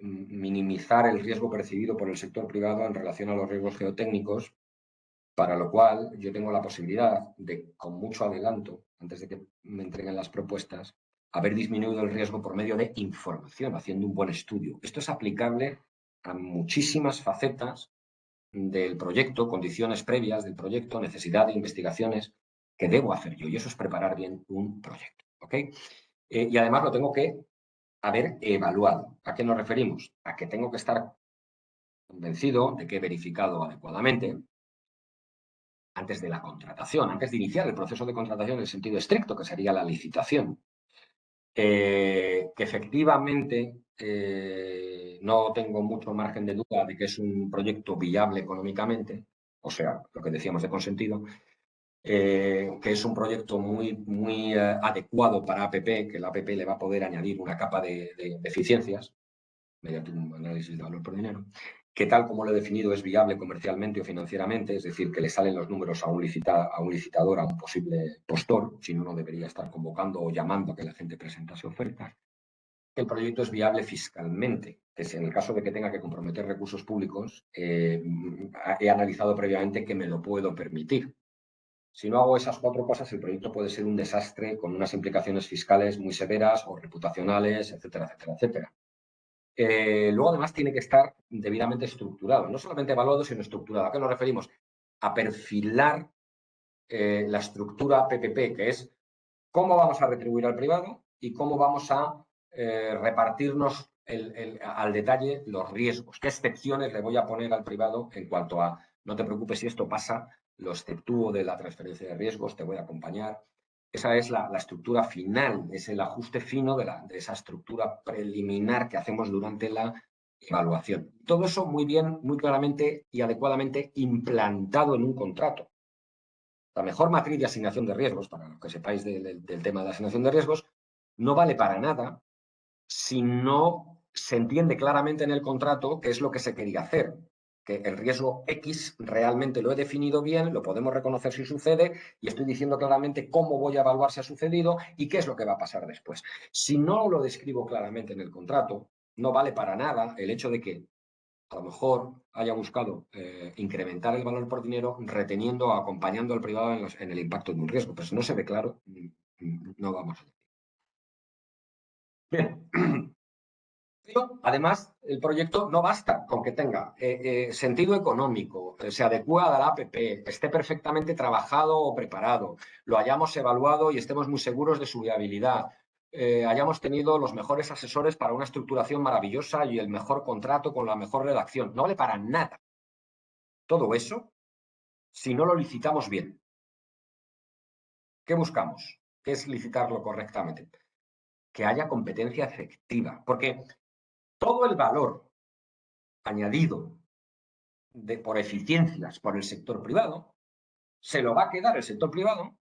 minimizar el riesgo percibido por el sector privado en relación a los riesgos geotécnicos, para lo cual yo tengo la posibilidad de, con mucho adelanto, antes de que me entreguen las propuestas, haber disminuido el riesgo por medio de información, haciendo un buen estudio. Esto es aplicable a muchísimas facetas del proyecto, condiciones previas del proyecto, necesidad de investigaciones que debo hacer yo. Y eso es preparar bien un proyecto. ¿Ok? Y además lo tengo que haber evaluado. ¿A qué nos referimos? A que tengo que estar convencido de que he verificado adecuadamente antes de la contratación, antes de iniciar el proceso de contratación en el sentido estricto, que sería la licitación, que efectivamente no tengo mucho margen de duda de que es un proyecto viable económicamente, o sea, lo que decíamos de consentido, que es un proyecto muy adecuado para APP, que la APP le va a poder añadir una capa de eficiencias mediante un análisis de valor por dinero, que tal como lo he definido es viable comercialmente o financieramente, es decir, que le salen los números a un licitador, a un posible postor, si no, no debería estar convocando o llamando a que la gente presentase ofertas. El proyecto es viable fiscalmente, que si en el caso de que tenga que comprometer recursos públicos, he analizado previamente que me lo puedo permitir. Si no hago esas 4 cosas, el proyecto puede ser un desastre con unas implicaciones fiscales muy severas o reputacionales, etcétera, etcétera, etcétera. Luego, además, tiene que estar debidamente estructurado, no solamente evaluado, sino estructurado. ¿A qué nos referimos? A perfilar la estructura PPP, que es cómo vamos a retribuir al privado y cómo vamos a repartirnos al detalle los riesgos. ¿Qué excepciones le voy a poner al privado en cuanto a, no te preocupes si esto pasa, lo exceptúo de la transferencia de riesgos, te voy a acompañar? Esa es la estructura final, es el ajuste fino de esa estructura preliminar que hacemos durante la evaluación. Todo eso muy bien, muy claramente y adecuadamente implantado en un contrato. La mejor matriz de asignación de riesgos, para lo que sepáis del tema de la asignación de riesgos, no vale para nada si no se entiende claramente en el contrato qué es lo que se quería hacer. Que el riesgo X realmente lo he definido bien, lo podemos reconocer si sucede y estoy diciendo claramente cómo voy a evaluar si ha sucedido y qué es lo que va a pasar después. Si no lo describo claramente en el contrato, no vale para nada el hecho de que a lo mejor haya buscado incrementar el valor por dinero reteniendo o acompañando al privado en el impacto de un riesgo. Pero si no se ve claro, no vamos a Bien. Pero, además, el proyecto no basta con que tenga sentido económico, se adecue a la APP, esté perfectamente trabajado o preparado, lo hayamos evaluado y estemos muy seguros de su viabilidad, hayamos tenido los mejores asesores para una estructuración maravillosa y el mejor contrato con la mejor redacción. No vale para nada todo eso si no lo licitamos bien. ¿Qué buscamos? ¿Qué es licitarlo correctamente? Que haya competencia efectiva, porque todo el valor añadido por eficiencias por el sector privado, se lo va a quedar el sector privado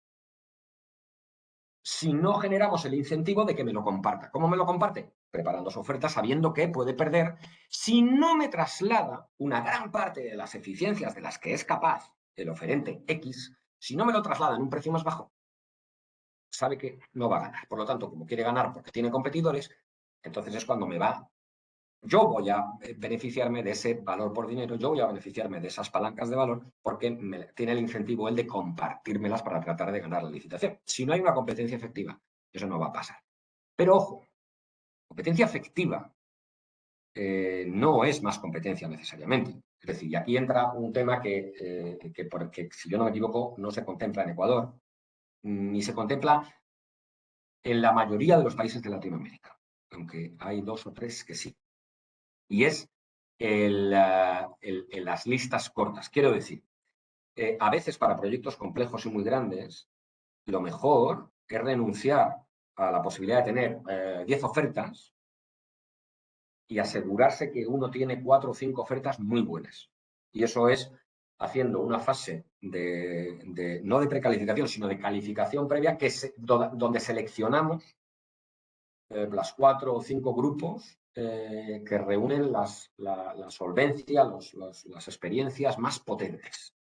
si no generamos el incentivo de que me lo comparta. ¿Cómo me lo comparte? Preparando su oferta sabiendo que puede perder si no me traslada una gran parte de las eficiencias de las que es capaz el oferente X, si no me lo traslada en un precio más bajo, sabe que no va a ganar. Por lo tanto, como quiere ganar porque tiene competidores, entonces es cuando yo voy a beneficiarme de ese valor por dinero, yo voy a beneficiarme de esas palancas de valor porque tiene el incentivo el de compartírmelas para tratar de ganar la licitación. Si no hay una competencia efectiva, eso no va a pasar. Pero ojo, competencia efectiva no es más competencia necesariamente. Es decir, y aquí entra un tema porque, si yo no me equivoco, no se contempla en Ecuador, ni se contempla en la mayoría de los países de Latinoamérica, aunque hay 2 o 3 que sí. Y es las listas cortas. Quiero decir, a veces para proyectos complejos y muy grandes, lo mejor es renunciar a la posibilidad de tener 10 ofertas y asegurarse que uno tiene 4 o 5 ofertas muy buenas. Y eso es haciendo una fase no de precalificación, sino de calificación previa, donde seleccionamos las 4 o 5 grupos que reúnen la solvencia, las experiencias más potentes.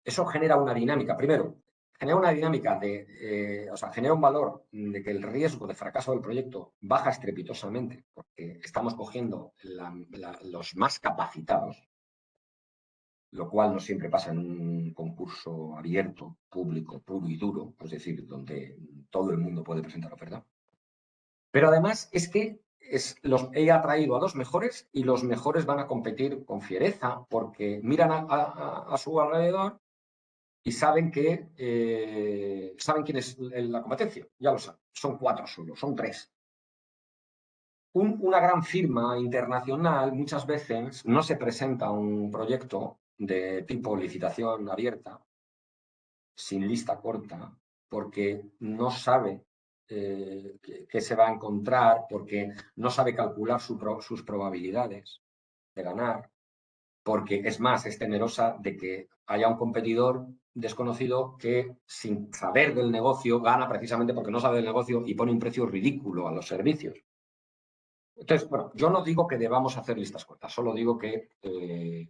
Eso genera una dinámica. Primero, genera una dinámica genera un valor de que el riesgo de fracaso del proyecto baja estrepitosamente, porque estamos cogiendo los más capacitados, lo cual no siempre pasa en un concurso abierto, público, puro y duro, es decir, donde todo el mundo puede presentar oferta. Pero además es que ella ha traído a los mejores y los mejores van a competir con fiereza porque miran a su alrededor y saben quién es la competencia. Ya lo saben, son 4 solo, son 3. Una gran firma internacional muchas veces no se presenta a un proyecto de tipo licitación abierta, sin lista corta, porque no sabe qué se va a encontrar, porque no sabe calcular sus probabilidades de ganar, porque es más, es temerosa de que haya un competidor desconocido que, sin saber del negocio, gana precisamente porque no sabe del negocio y pone un precio ridículo a los servicios. Entonces, bueno, yo no digo que debamos hacer listas cortas, solo digo que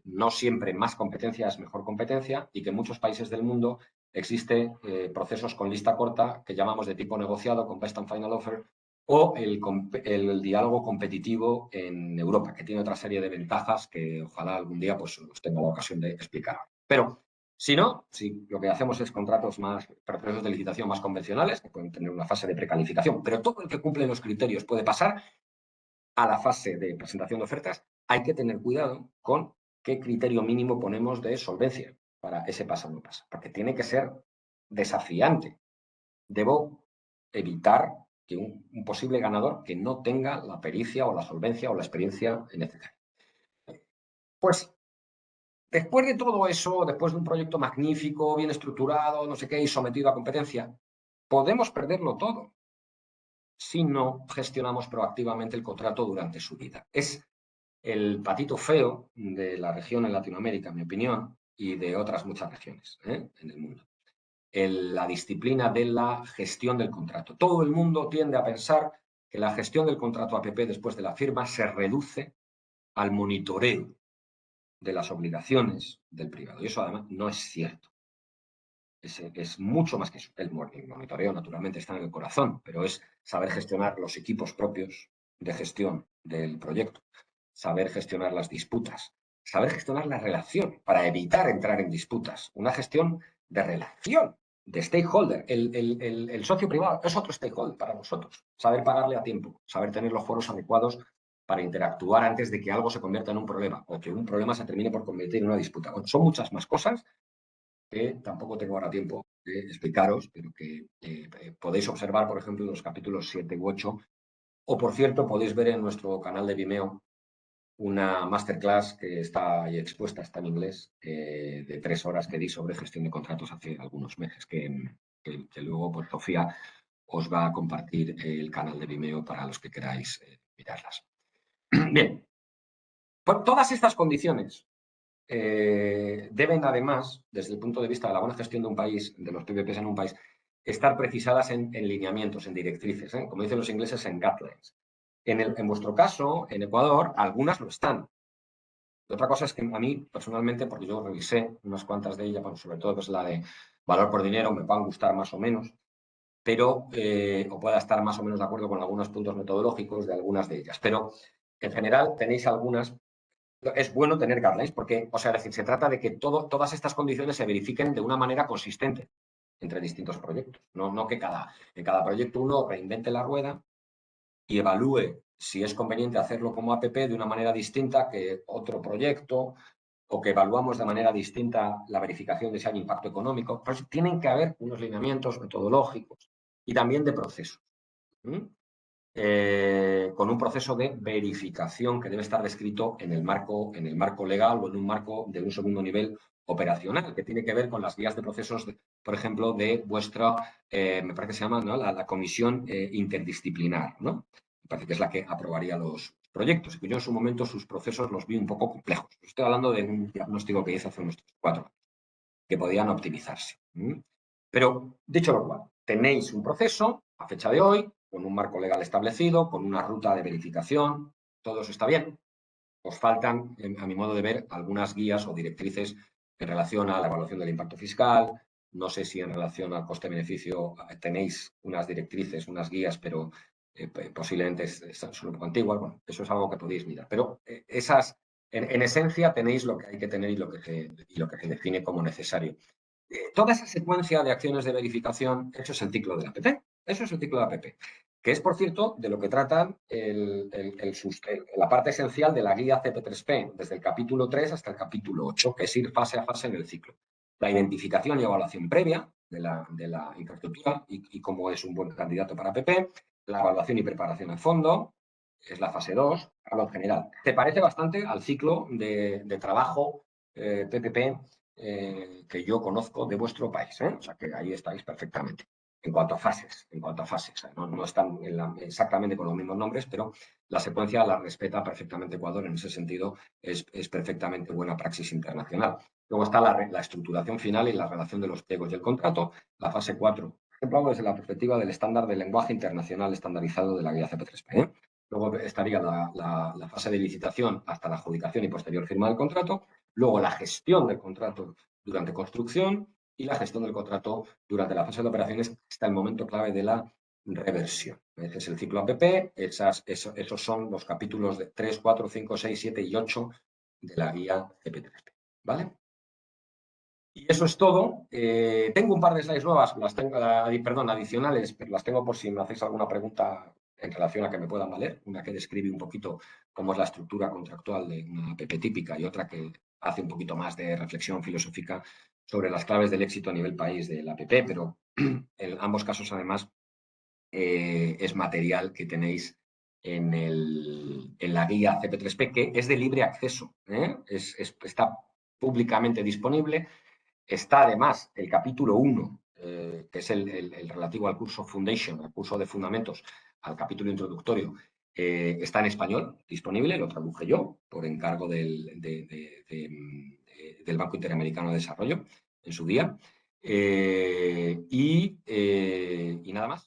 no siempre más competencia es mejor competencia y que en muchos países del mundo existen procesos con lista corta que llamamos de tipo negociado, con Best and Final Offer, o el diálogo competitivo en Europa, que tiene otra serie de ventajas que ojalá algún día pues, tenga la ocasión de explicar. Pero si no, si lo que hacemos es procesos de licitación más convencionales, que pueden tener una fase de precalificación, pero todo el que cumple los criterios puede pasar a la fase de presentación de ofertas, hay que tener cuidado con qué criterio mínimo ponemos de solvencia para ese pasa o no pasa, porque tiene que ser desafiante. Debo evitar que un posible ganador que no tenga la pericia o la solvencia o la experiencia necesaria. Pues después de todo eso, después de un proyecto magnífico, bien estructurado, no sé qué, y sometido a competencia, podemos perderlo todo si no gestionamos proactivamente el contrato durante su vida. Es el patito feo de la región en Latinoamérica, en mi opinión, y de otras muchas regiones en el mundo. La disciplina de la gestión del contrato. Todo el mundo tiende a pensar que la gestión del contrato APP después de la firma se reduce al monitoreo de las obligaciones del privado. Y eso además no es cierto. Es mucho más que eso. El monitoreo naturalmente está en el corazón, pero es saber gestionar los equipos propios de gestión del proyecto, saber gestionar las disputas, saber gestionar la relación para evitar entrar en disputas. Una gestión de relación, de stakeholder. El socio privado es otro stakeholder para nosotros. Saber pagarle a tiempo, saber tener los foros adecuados para interactuar antes de que algo se convierta en un problema o que un problema se termine por convertir en una disputa. Bueno, son muchas más cosas que tampoco tengo ahora tiempo de explicaros, pero que podéis observar, por ejemplo, en los capítulos 7 u 8, o por cierto, podéis ver en nuestro canal de Vimeo una masterclass que está ahí expuesta, está en inglés, de 3 horas que di sobre gestión de contratos hace algunos meses, que luego pues, Sofía os va a compartir el canal de Vimeo para los que queráis mirarlas. Bien, por todas estas condiciones deben además, desde el punto de vista de la buena gestión de un país, de los PPPs en un país, estar precisadas en lineamientos, en directrices, como dicen los ingleses, en guidelines. En vuestro caso, en Ecuador, algunas lo están. Otra cosa es que a mí, personalmente, porque yo revisé unas cuantas de ellas, bueno, sobre todo pues la de valor por dinero, me puedan gustar más o menos, pero, o pueda estar más o menos de acuerdo con algunos puntos metodológicos de algunas de ellas. Pero, en general, tenéis algunas. Es bueno tener guidelines porque, o sea, es decir, se trata de que todas estas condiciones se verifiquen de una manera consistente entre distintos proyectos. No que en cada proyecto uno reinvente la rueda y evalúe si es conveniente hacerlo como APP de una manera distinta que otro proyecto o que evaluamos de manera distinta la verificación de si hay impacto económico. Pero tienen que haber unos lineamientos metodológicos y también de procesos. Con un proceso de verificación que debe estar descrito en el marco legal o en un marco de un segundo nivel operacional, que tiene que ver con las guías de procesos, por ejemplo, de vuestra, me parece que se llama, ¿no? la comisión interdisciplinar, ¿no? Me parece que es la que aprobaría los proyectos, y que yo en su momento sus procesos los vi un poco complejos. Estoy hablando de un diagnóstico que hice hace unos 4 años, que podían optimizarse. Pero, dicho lo cual, tenéis un proceso a fecha de hoy, con un marco legal establecido, con una ruta de verificación, todo eso está bien. Os faltan, a mi modo de ver, algunas guías o directrices en relación a la evaluación del impacto fiscal. No sé si en relación al coste-beneficio tenéis unas directrices, unas guías, pero posiblemente son un poco antiguas. Bueno, eso es algo que podéis mirar. Pero esas, en esencia, tenéis lo que hay que tener y lo que se define como necesario. Toda esa secuencia de acciones de verificación, eso es el ciclo de la APP. Eso es el ciclo de la APP, que es, por cierto, de lo que tratan la parte esencial de la guía CP3P, desde el capítulo 3 hasta el capítulo 8, que es ir fase a fase en el ciclo. La identificación y evaluación previa de la infraestructura y cómo es un buen candidato para APP, la evaluación y preparación a fondo, es la fase 2, a lo general. Se parece bastante al ciclo de trabajo PPP que yo conozco de vuestro país, ¿eh? O sea que ahí estáis perfectamente. En cuanto a fases, no están exactamente con los mismos nombres, pero la secuencia la respeta perfectamente Ecuador. En ese sentido, es perfectamente buena praxis internacional. Luego está la estructuración final y la relación de los pliegos y el contrato. La fase 4, por ejemplo, desde la perspectiva del estándar del lenguaje internacional estandarizado de la guía CP3P. ¿eh? Luego estaría la fase de licitación hasta la adjudicación y posterior firma del contrato. Luego la gestión del contrato durante construcción y la gestión del contrato durante la fase de operaciones hasta el momento clave de la reversión. Ese es el ciclo APP, esos son los capítulos de 3, 4, 5, 6, 7 y 8 de la guía CP3P. ¿Vale? Y eso es todo. Tengo un par de slides nuevas, adicionales, pero las tengo por si me hacéis alguna pregunta en relación a que me puedan valer. Una que describe un poquito cómo es la estructura contractual de una APP típica y otra que hace un poquito más de reflexión filosófica sobre las claves del éxito a nivel país de la APP, pero en ambos casos, además, es material que tenéis en la guía CP3P, que es de libre acceso. Está públicamente disponible. Está además el capítulo 1, que es el relativo al curso Foundation, al curso de fundamentos, al capítulo introductorio. Está en español, disponible, lo traduje yo por encargo del Banco Interamericano de Desarrollo en su día. Y nada más.